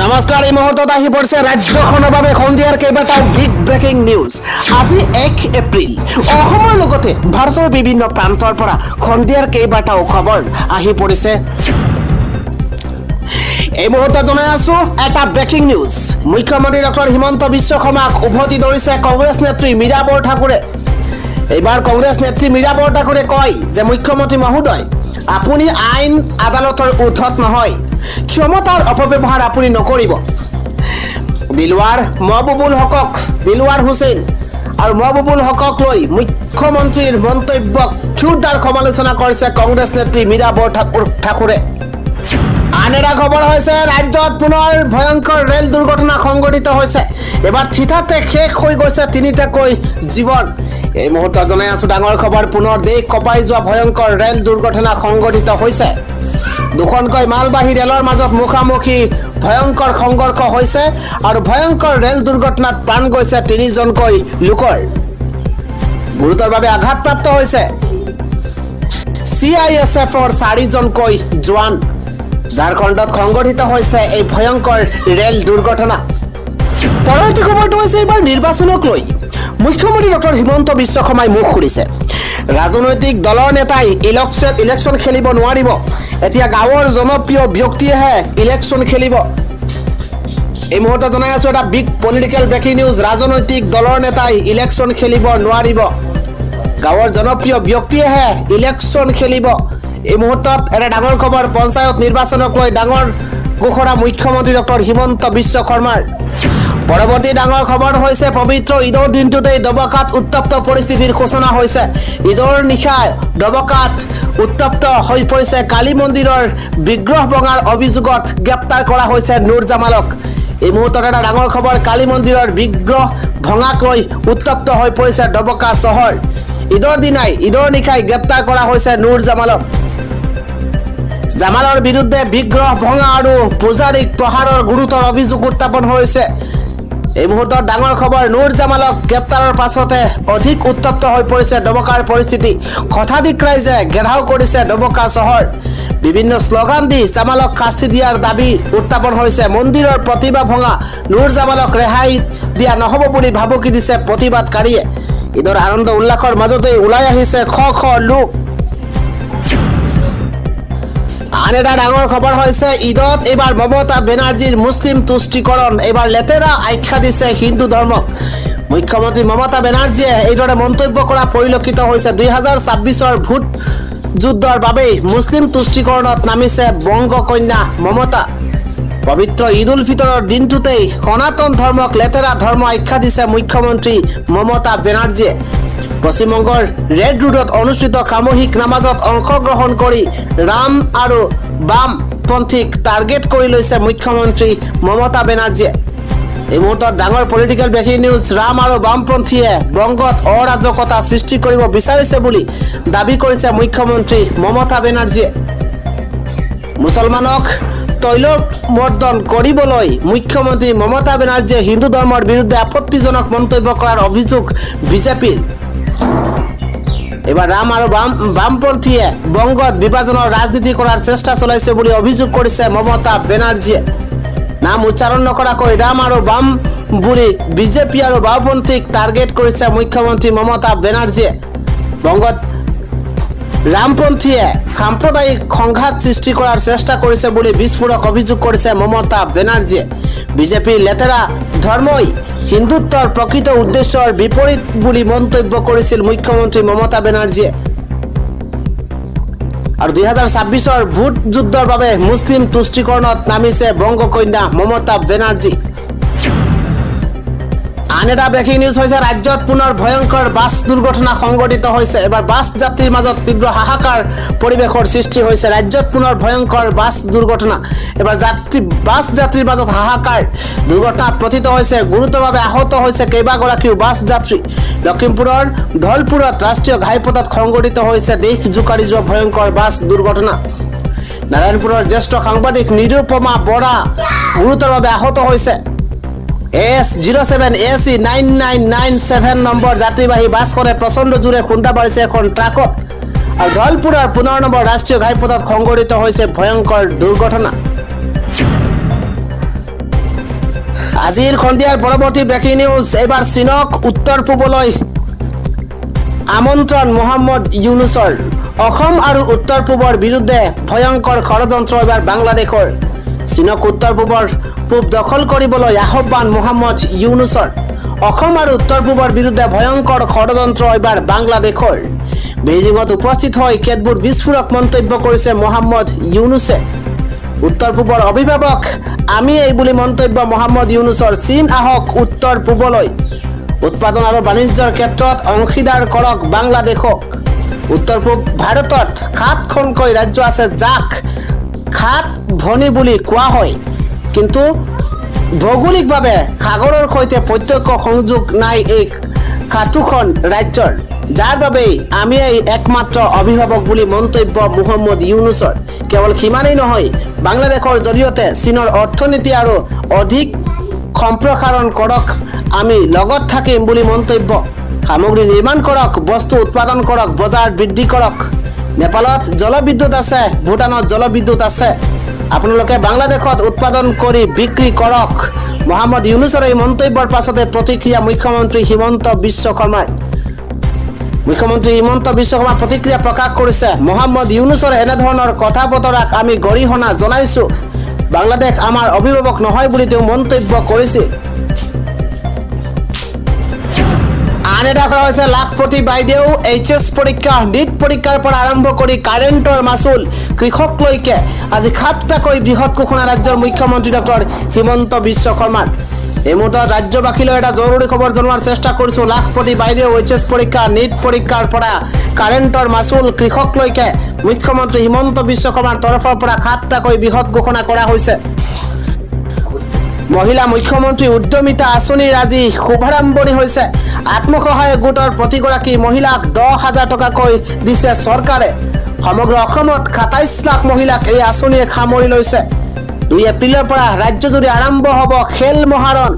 নমস্কাৰ এই মুহূৰ্তত আহি পৰিছে ৰাজ্যখনৰ বাবে সন্ধিয়াৰ কেইবাটাও বিগ ব্ৰেকিং নিউজ। আজি 1 এপ্ৰিল অসমৰ লগতে ভাৰতৰ বিভিন্ন প্ৰান্তৰ পৰা সন্ধিয়াৰ কেইবাটাও খবৰ আহি পৰিছে। এই মুহূৰ্তত জনাই আছো এটা ব্ৰেকিং নিউজ। মুখ্যমন্ত্ৰী ডক্টৰ হিমন্ত বিশ্ব শৰ্মাক উভতি ধৰিছে কংগ্ৰেছ নেত্ৰী মীৰা বৰঠাকুৰে। এইবাৰ কংগ্ৰেছ নেত্ৰী মীৰা বৰঠাকুৰে কয় যে মুখ্যমন্ত্ৰী মহোদয় আপুনি আইন আদালতৰ উদ্ধত নহয়, ক্ষমতাৰ অপব্যৱহাৰ আপুনি নকৰিব। দিলৱাৰ মহবুবুল হকক দিলৱাৰ হুছেইন আৰু মহবুবুল হকক লৈ মুখ্যমন্ত্ৰীৰ মন্তব্যক ক্ষুদ্ৰ সমালোচনা কৰিছে কংগ্ৰেছ নেত্ৰী মীৰা বৰঠাকুৰে। আন এটা খবৰ হৈছে ৰাজ্যত পুনৰ ভয়ংকৰ ৰেল দুৰ্ঘটনা সংঘটিত হৈছে। এবাৰ থিতাতে শেষ হৈ গৈছে তিনিটাকৈ জীৱন। এই মুহূৰ্তত জনাই আছো ডাঙৰ খবৰ, পুনৰ দেশ কঁপাই যোৱা ভয়ংকৰ ৰেল দুৰ্ঘটনা সংঘটিত হৈছে। দুখনকৈ মালবাহী ৰেলৰ মাজত মুখামুখি ভয়ংকৰ সংঘৰ্ষ হৈছে আৰু ভয়ংকৰ ৰেল দুৰ্ঘটনাত প্ৰাণ গৈছে 3জনকৈ লোকৰ। গুৰুতৰভাৱে আঘাতপ্ৰাপ্ত হৈছে CISFৰ 4জনকৈ জোৱান। ঝাৰখণ্ডত সংঘটিত হৈছে এই ভয়ংকৰ ৰেল দুৰ্ঘটনা। পৰৱৰ্তী খবৰটো হৈছে এইবাৰ নিৰ্বাচনক লৈ মুখ্যমন্ত্ৰী ডক্টৰ হিমন্ত বিশ্ব শৰ্মাই মুখ খুলিছে। ৰাজনৈতিক দলৰ নেতাই ইলেকশ্যন খেলিব নোৱাৰিব, এতিয়া গাঁৱৰ জনপ্ৰিয় ব্যক্তিয়েহে ইলেকশ্যন খেলিব। এই মুহূৰ্তত জনাই আছো এটা বিগ পলিটিকেল ব্ৰেকিং নিউজ। ৰাজনৈতিক দলৰ নেতাই ইলেকশ্যন খেলিব নোৱাৰিব, গাঁৱৰ জনপ্ৰিয় ব্যক্তিয়েহে ইলেকশ্যন খেলিব। এই মুহূৰ্তত এটা ডাঙৰ খবৰ, পঞ্চায়ত নিৰ্বাচনক লৈ ডাঙৰ ঘোষণা মুখ্যমন্ত্ৰী ডক্টৰ হিমন্ত বিশ্ব শৰ্মাৰ। পৰৱৰ্তী ডাঙৰ খবৰ হৈছে পবিত্ৰ ঈদৰ দিনটোতেই ডবকাত উত্তপ্ত পৰিস্থিতিৰ সূচনা হৈছে। ঈদৰ নিশা ডবকাত উত্তপ্ত হৈ পৰিছে। কালী মন্দিৰৰ বিগ্ৰহ ভঙাৰ অভিযোগত গ্ৰেপ্তাৰ কৰা হৈছে নুৰ জামালক। এই মুহূৰ্তত এটা ডাঙৰ খবৰ, কালী মন্দিৰৰ বিগ্ৰহ ভঙাক লৈ উত্তপ্ত হৈ পৰিছে ডবকা চহৰ। ঈদৰ নিশাই গ্ৰেপ্তাৰ কৰা হৈছে নুৰ জামালক। জামালৰ বিৰুদ্ধে বিগ্ৰহ ভঙা আৰু পূজাৰীক প্ৰহাৰৰ গুৰুতৰ অভিযোগ উত্থাপন হৈছে। এই মুহূৰ্তত ডাঙৰ খবৰ, নুৰ জামালক গ্ৰেপ্তাৰৰ পাছতে অধিক উত্তপ্ত হৈ পৰিছে ডবকাৰ পৰিস্থিতি। শতাধিক ৰাইজে ঘেৰাও কৰিছে ডবকা চহৰ। বিভিন্ন শ্লোগান দি জামালক শাস্তি দিয়াৰ দাবী উত্থাপন হৈছে। মন্দিৰৰ প্ৰতিমা ভঙা নুৰ জামালক ৰেহাই দিয়া নহ'ব বুলি ভাবুকি দিছে প্ৰতিবাদকাৰীয়ে। ঈদৰ আনন্দ উল্লাসৰ মাজতেই ওলাই আহিছে শ শ লোক। আন এটা ডাঙৰ খবৰ হৈছে ঈদত এইবাৰ মমতা বেনাৰ্জীৰ মুছলিম তুষ্টিকৰণ, এইবাৰ লেতেৰা আখ্যা দিছে হিন্দু ধৰ্মক। মুখ্যমন্ত্ৰী মমতা বেনাৰ্জীয়ে এইদৰে মন্তব্য কৰা পৰিলক্ষিত হৈছে। 2026ৰ ভোট যুদ্ধৰ বাবেই মুছলিম তুষ্টিকৰণত নামিছে বংগকন্যা মমতা। পবিত্ৰ ঈদ উল ফিতৰৰ দিনটোতেই সনাতন ধৰ্মক লেতেৰা ধৰ্ম আখ্যা দিছে মুখ্যমন্ত্ৰী মমতা বেনাৰ্জীয়ে। পশ্চিমবংগৰ ৰেড ৰোডত অনুষ্ঠিত সামূহিক নামাজত অংশগ্ৰহণ কৰি ৰাম আৰু বামপন্থীক টাৰ্গেট কৰি লৈছে মুখ্যমন্ত্ৰী মমতা বেনাৰ্জীয়ে। এই মুহূৰ্তত ডাঙৰ পলিটিকেল ব্ৰেকিং নিউজ, ৰাম আৰু বামপন্থীয়ে বংগত অৰাজকতা সৃষ্টি কৰিব বিচাৰিছে বুলি দাবী কৰিছে মুখ্যমন্ত্ৰী মমতা বেনাৰ্জীয়ে। মুছলমানক তৈলমৰ্দন কৰিবলৈ মুখ্যমন্ত্ৰী মমতা বেনাৰ্জীয়ে হিন্দু ধৰ্মৰ বিৰুদ্ধে আপত্তিজনক মন্তব্য কৰাৰ অভিযোগ বিজেপিৰ। এবাৰ ৰাম আৰু বামপন্থীয়ে বংগত বিভাজনৰ ৰাজনীতি কৰাৰ চেষ্টা চলাইছে বুলি অভিযোগ কৰিছে মমতা বেনাৰ্জীয়ে। নাম উচ্চাৰণ নকৰাকৈ ৰাম আৰু বাম বুলি বিজেপি আৰু বাওপন্থীক টাৰ্গেট কৰিছে মুখ্যমন্ত্ৰী মমতা বেনাৰ্জীয়ে। বংগত ৰামপন্থীয়ে সাম্প্ৰদায়িক সংঘাত সৃষ্টি কৰাৰ চেষ্টা কৰিছে বুলি বিস্ফোৰক অভিযোগ কৰিছে মমতা বেনাৰ্জীয়ে। বিজেপিৰ লেতেৰা ধৰ্মই হিন্দুত্বৰ প্ৰকৃত উদ্দেশ্যৰ বিপৰীত বুলি মন্তব্য কৰিছিল মুখ্যমন্ত্ৰী মমতা বেনাৰ্জীয়ে। আৰু 2026ৰ ভোট যুদ্ধৰ বাবে মুছলিম তুষ্টিকৰণত নামিছে বংগকন্যা মমতা বেনাৰ্জী। আন এটা ব্ৰেকিং নিউজ হৈছে ৰাজ্যত পুনৰ ভয়ংকৰ বাছ দুৰ্ঘটনা সংঘটিত হৈছে। এবাৰ বাছ যাত্ৰীৰ মাজত তীব্ৰ হাহাকাৰ পৰিৱেশৰ সৃষ্টি হৈছে। ৰাজ্যত পুনৰ ভয়ংকৰ বাছ দুৰ্ঘটনা, এবাৰ বাছ যাত্ৰীৰ মাজত হাহাকাৰ। দুৰ্ঘটনাত পতিত হৈছে, গুৰুতৰভাৱে আহত হৈছে কেইবাগৰাকীও বাছ যাত্ৰী। লখিমপুৰৰ ধলপুৰত ৰাষ্ট্ৰীয় ঘাইপথত সংঘটিত হৈছে দেশ জোকাৰি যোৱা ভয়ংকৰ বাছ দুৰ্ঘটনা। নাৰায়ণপুৰৰ জ্যেষ্ঠ সাংবাদিক নিৰুপমা বৰা গুৰুতৰভাৱে আহত হৈছে। S07 AC 9997 নম্বৰ যাত্ৰীবাহী বাছখনে প্ৰচণ্ড জোৰে খুন্দা মাৰিছে এখন ট্ৰাকত। আৰু ধলপুৰৰ 15 নম্বৰ ৰাষ্ট্ৰীয় ঘাইপথত সংঘটিত হৈছে ভয়ংকৰ দুৰ্ঘটনা। আজিৰ সন্ধিয়াৰ পৰৱৰ্তী ব্ৰেকিং নিউজ এবাৰ চীনক উত্তৰ পূবলৈ আমন্ত্ৰণ মোহাম্মদ ইউনুছৰ অসম আৰু উত্তৰ পূবৰ বিৰুদ্ধে ভয়ংকৰ ষড়যন্ত্ৰ এবাৰ বাংলাদেশৰ চীনক উত্তৰ পূব দখল কৰিবলৈ আহ্বান মোহাম্মদ ইউনুছৰ অসম আৰু উত্তৰ পূবৰ বিৰুদ্ধে ভয়ংকৰ ষড়যন্ত্ৰ এবাৰ বাংলাদেশৰ বেইজিঙত উপস্থিত হৈ কেতবোৰ বিস্ফোৰক মন্তব্য কৰিছে মোহাম্মদ ইউনুছে উত্তৰ পূবৰ অভিভাৱক আমি এই বুলি মন্তব্য মোহাম্মদ ইউনুছৰ চীন আহক উত্তৰ পূবলৈ উৎপাদন আৰু বাণিজ্যৰ ক্ষেত্ৰত অংশীদাৰ কৰক বাংলাদেশক উত্তৰ পূব ভাৰতত 7খনকৈ ৰাজ্য আছে যাক খাত ভনী বুলি কোৱা হয় কিন্তু ভৌগোলিকভাৱে সাগৰৰ সৈতে প্ৰত্যক্ষ সংযোগ নাই এই 7খন ৰাজ্যৰ যাৰ বাবে আমি এই একমাত্ৰ অভিভাৱক বুলি মন্তব্য মোহাম্মদ ইউনুছৰ কেৱল সিমানেই নহয় বাংলাদেশৰ জৰিয়তে চীনৰ অৰ্থনীতি আৰু অধিক সম্প্ৰসাৰণ কৰক আমি লগত থাকিম বুলি মন্তব্য সামগ্ৰী নিৰ্মাণ কৰক বস্তু উৎপাদন কৰক বজাৰ বৃদ্ধি কৰক নেপালত জলবিদ্যুৎ আছে ভুটানত জলবিদ্যুৎ আছে আপোনালোকে বাংলাদেশত উৎপাদন কৰি বিক্ৰী কৰক মোহাম্মদ ইউনুছৰ এই মন্তব্যৰ পাছতে প্ৰতিক্ৰিয়া মুখ্যমন্ত্ৰী হিমন্ত বিশ্ব শৰ্মাৰ প্ৰতিক্ৰিয়া প্ৰকাশ কৰিছে মোহাম্মদ ইউনুছৰ এনে ধৰণৰ কথা বতৰাক আমি গৰিহণা জনাইছো বাংলাদেশ আমাৰ অভিভাৱক নহয় বুলি তেওঁ মন্তব্য কৰিছিল আন এটা কৰা হৈছে লাখপতি বাইদেউ এইচএছ পৰীক্ষা নিট পৰীক্ষাৰ পৰা আৰম্ভ কৰি কাৰেণ্টৰ মাচুল কৃষকলৈকে আজি 7টাকৈ বৃহৎ ঘোষণা ৰাজ্যৰ মুখ্যমন্ত্ৰী ডক্টৰ হিমন্ত বিশ্ব শৰ্মাৰ এই মুহূৰ্তত ৰাজ্যবাসীলৈ এটা জৰুৰী খবৰ জনোৱাৰ চেষ্টা কৰিছো লাখপতি বাইদেউ এইচএছ পৰীক্ষা নিট পৰীক্ষাৰ পৰা কাৰেণ্টৰ মাচুল কৃষকলৈকে মুখ্যমন্ত্ৰী হিমন্ত বিশ্ব শৰ্মাৰ তৰফৰ পৰা 7টাকৈ বৃহৎ ঘোষণা কৰা হৈছে মহিলা মুখ্যমন্ত্ৰী উদ্যমিতা আঁচনিৰ আজি শুভাৰম্ভণি হৈছে আত্মসহায়ক গোটৰ প্ৰতিগৰাকী মহিলাক 10,000 টকাকৈ দিছে চৰকাৰে সমগ্ৰ অসমত 27 লাখ মহিলাক এই আঁচনিয়ে সামৰি লৈছে 2 এপ্ৰিলৰ পৰা ৰাজ্যজুৰি আৰম্ভ হ'ব খেল মহাৰণ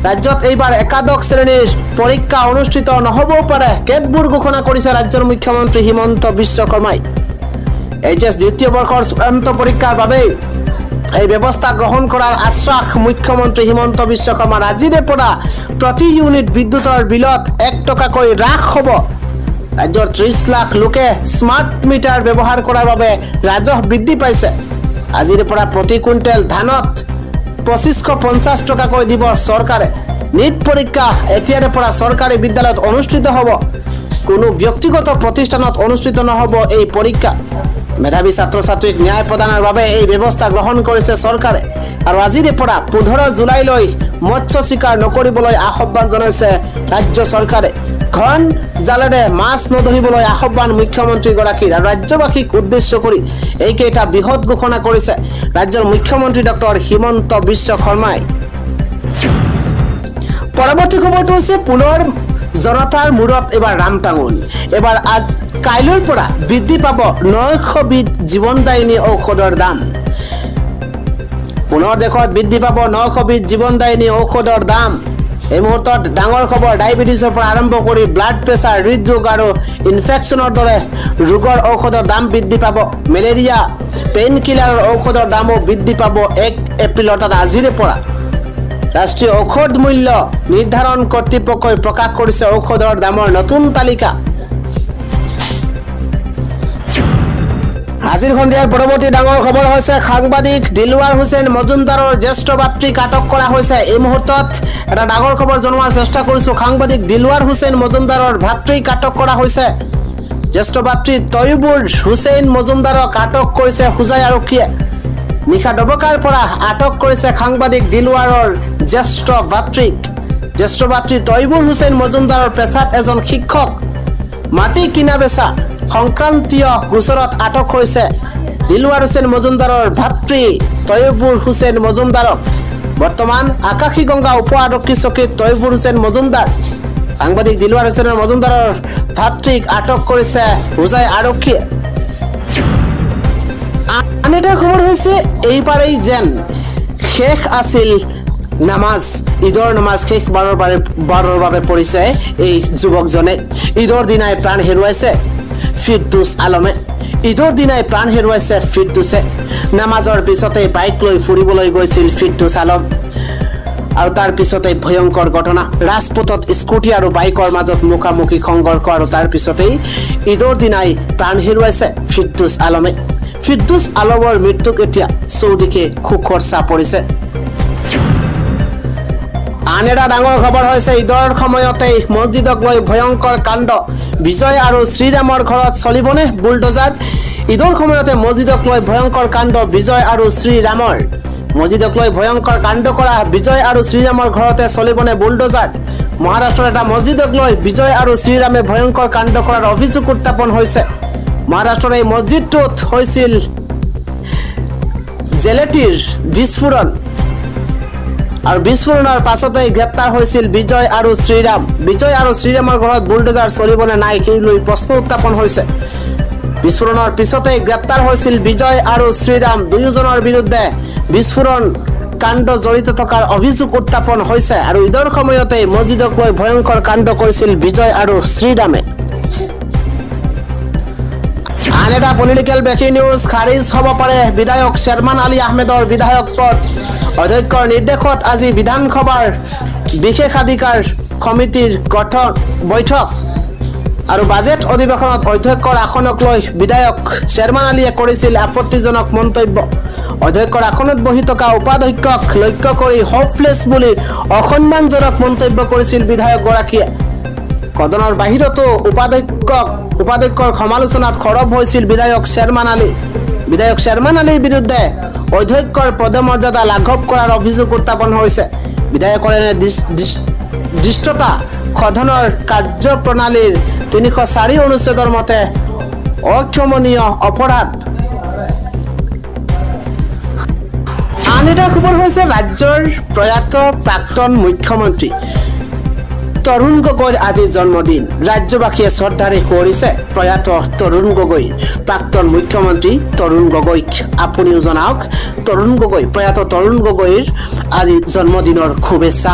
ৰাজ্যত এইবাৰ একাদশ শ্ৰেণীৰ পৰীক্ষা অনুষ্ঠিত নহ'বও পাৰে কেতবোৰ ঘোষণা কৰিছে ৰাজ্যৰ মুখ্যমন্ত্ৰী হিমন্ত বিশ্ব শৰ্মাই এইচএছ দ্বিতীয় বৰ্ষৰ চূড়ান্ত পৰীক্ষাৰ বাবে এই ব্যৱস্থা গ্ৰহণ কৰাৰ আশ্বাস মুখ্যমন্ত্ৰী হিমন্ত বিশ্ব শৰ্মাৰ আজিৰে পৰা প্ৰতি ইউনিট বিদ্যুতৰ বিলত 1 টকাকৈ হ্ৰাস হ'ব ৰাজ্যৰ 30 লাখ লোকে স্মাৰ্ট মিটাৰ ব্যৱহাৰ কৰাৰ বাবে ৰাজহ বৃদ্ধি পাইছে আজিৰে পৰা প্ৰতি কুইণ্টেল ধানত 2550 টকাকৈ দিব চৰকাৰে নিট পৰীক্ষা এতিয়াৰে পৰা চৰকাৰী বিদ্যালয়ত অনুষ্ঠিত হ'ব কোনো ব্যক্তিগত প্ৰতিষ্ঠানত অনুষ্ঠিত নহ'ব এই পৰীক্ষা মেধাবী ছাত্ৰ ছাত্ৰীক ন্যায় প্ৰদানৰ বাবে এই ব্যৱস্থা গ্ৰহণ কৰিছে চৰকাৰে আৰু আজিৰে পৰা 15 জুলাইলৈ মৎস্য শিকাৰ নকৰিবলৈ আহ্বান জনাইছে ৰাজ্য চৰকাৰে ঘন জালেৰে মাছ নধৰিবলৈ আহ্বান মুখ্যমন্ত্ৰী গৰাকীৰ আৰু ৰাজ্যবাসীক উদ্দেশ্য কৰি এইকেইটা বৃহৎ ঘোষণা কৰিছে ৰাজ্যৰ মুখ্যমন্ত্ৰী ডক্টৰ হিমন্ত বিশ্ব শৰ্মাই পৰৱৰ্তী খবৰটো হৈছে পুনৰ জনতাৰ মূৰত এবাৰ ৰামটাঙোন এবাৰ কাইলৈৰ পৰা বৃদ্ধি পাব 900 বিধ জীৱনদায়িনী ঔষধৰ দাম পুনৰ দেশত বৃদ্ধি পাব 900 বিধ জীৱনদায়িনী ঔষধৰ দাম এই মুহূৰ্তত ডাঙৰ খবৰ ডায়াবেটিছৰ পৰা আৰম্ভ কৰি ব্লাড প্ৰেছাৰ হৃদৰোগ আৰু ইনফেকশ্যনৰ দৰে ৰোগৰ ঔষধৰ দাম বৃদ্ধি পাব মেলেৰিয়া পেইন কিলাৰৰ ঔষধৰ দামো বৃদ্ধি পাব 1 এপ্ৰিল অৰ্থাৎ আজিৰে পৰা ৰাষ্ট্ৰীয় ঔষধ মূল্য নিৰ্ধাৰণ কৰ্তৃপক্ষই প্ৰকাশ কৰিছে ঔষধৰ দামৰ নতুন তালিকা আজিৰ সন্ধিয়াৰ পৰৱৰ্তী ডাঙৰ খবৰ হৈছে সাংবাদিক দিলৱাৰ হুছেইন মজুমদাৰৰ জ্যেষ্ঠ ভাতৃক আটক কৰা হৈছে এই মুহূৰ্তত এটা ডাঙৰ খবৰ জনোৱাৰ চেষ্টা কৰিছো সাংবাদিক দিলৱাৰ হুছেইন মজুমদাৰৰ ভাতৃক আটক কৰা হৈছে জ্যেষ্ঠ ভাতৃ তৈবুৰ হুছেইন মজুমদাৰক আটক কৰিছে হুজাই আৰক্ষীয়ে নিশা ডবকাৰ পৰা আটক কৰিছে সাংবাদিক দিলৱাৰৰ জ্যেষ্ঠ ভাতৃ তৈবুৰ হুছেইন মজুমদাৰৰ পেছাত এজন শিক্ষক মাটি কিনা বেচা সংক্ৰান্তীয় গোচৰত আটক হৈছে দিলৱাৰ হুছেইন মজুমদাৰৰ ভাতৃ তৈবুৰ হুছেইন মজুমদাৰক বৰ্তমান আকাশীগংগা উপ আৰক্ষী চকীত তৈবুৰ হুছেইন মজুমদাৰ সাংবাদিক দিলৱাৰ হুছেইন মজুমদাৰৰ ভাতৃক আটক কৰিছে হুজাই আৰক্ষীয়ে আন এটা খবৰ হৈছে এইবাৰেই যেন শেষ আছিল নামাজ ঈদৰ নামাজ শেষ বাৰৰ বাবে পঢ়িছে এই যুৱকজনে ঈদৰ দিনাই প্ৰাণ হেৰুৱাইছে ফিৰদৌছ আলমে ঈদৰ দিনাই প্ৰাণ হেৰুৱাইছে ফিৰদৌছে নামাজৰ পিছতে বাইক লৈ ফুৰিবলৈ গৈছিল ফিৰদৌছ আলম আৰু তাৰ পিছতে ভয়ংকৰ ঘটনা ৰাজপথত স্কুটি আৰু বাইকৰ মাজত মুখামুখি সংঘৰ্ষ আৰু তাৰ পিছতে ঈদৰ দিনাই প্ৰাণ হেৰুৱাইছে ফিৰদৌছ আলমে ফিৰদৌছ আলমৰ মৃত্যুক এতিয়া চৌদিশে শোকৰ ছাঁ পৰিছে আন এটা ডাঙৰ খবৰ হৈছে ঈদৰ সময়তে মছজিদক লৈ ভয়ংকৰ কাণ্ড বিজয় আৰু শ্ৰীৰামৰ ঘৰত চলিবনে বুলডোজাৰ ঈদৰ সময়তে মছজিদক লৈ ভয়ংকৰ কাণ্ড বিজয় আৰু শ্ৰীৰামৰ মছজিদক লৈ ভয়ংকৰ কাণ্ড কৰা বিজয় আৰু শ্ৰীৰামৰ ঘৰতে চলিবনে বুলডোজাৰ মহাৰাষ্ট্ৰৰ এটা মছজিদক লৈ বিজয় আৰু শ্ৰীৰামে ভয়ংকৰ কাণ্ড কৰাৰ অভিযোগ উত্থাপন হৈছে মহাৰাষ্ট্ৰৰ এই মছজিদটোত হৈছিল জেলেটিৰ বিস্ফোৰণ আৰু বিস্ফোৰণৰ পাছতে গ্ৰেপ্তাৰ হৈছিল বিজয় আৰু শ্ৰীৰামৰ ঘৰত বুলডোজাৰ চলিবনে নাই সেই লৈ প্ৰশ্ন উত্থাপন হৈছে বিস্ফোৰণৰ পিছতে গ্ৰেপ্তাৰ হৈছিল বিজয় আৰু শ্ৰীৰাম দুয়োজনৰ বিৰুদ্ধে বিস্ফোৰণ কাণ্ড জড়িত থকাৰ অভিযোগ উত্থাপন হৈছে আৰু ঈদৰ সময়তে মছজিদক লৈ ভয়ংকৰ কাণ্ড কৰিছিল বিজয় আৰু শ্ৰীৰামে আন এটা পলিটিকেল ব্ৰেকিং নিউজ খাৰিজ হ'ব পাৰে বিধায়ক শ্বেৰমান আলী আহমেদৰ বিধায়ক পদ অধ্যক্ষৰ নিৰ্দেশত আজি বিধানসভাৰ বিশেষাধিকাৰ সমিতিৰ গঠন বৈঠক আৰু বাজেট অধিৱেশনত অধ্যক্ষৰ আসনক লৈ বিধায়ক শ্বেৰমান আলীয়ে কৰিছিল আপত্তিজনক মন্তব্য অধ্যক্ষৰ আসনত বহি থকা উপাধ্যক্ষক লক্ষ্য কৰি হপলেছ বুলি অসন্মানজনক মন্তব্য কৰিছিল বিধায়কগৰাকীয়ে সদনৰ বাহিৰতো উপাধ্যক্ষৰ সমালোচনাত সৰব হৈছিল বিধায়ক শ্বেৰমান আলীৰ বিৰুদ্ধে অধ্যক্ষৰ পদমৰ্যাদা লাঘৱ কৰাৰ অভিযোগ উত্থাপন হৈছে বিধায়কৰ এনে দৃষ্টতা সদনৰ কাৰ্যপ্ৰণালীৰ 304 অনুচ্ছেদৰ মতে অক্ষমনীয় অপৰাধ আন এটা খবৰ হৈছে ৰাজ্যৰ প্ৰয়াত প্ৰাক্তন মুখ্যমন্ত্ৰী তৰুণ গগৈৰ আজি জন্মদিন ৰাজ্যবাসীয়ে শ্ৰদ্ধাৰে সোঁৱৰিছে প্ৰয়াত তৰুণ গগৈ প্ৰাক্তন মুখ্যমন্ত্ৰী তৰুণ গগৈক আপুনিও জনাওক প্ৰয়াত তৰুণ গগৈৰ আজি জন্মদিনৰ শুভেচ্ছা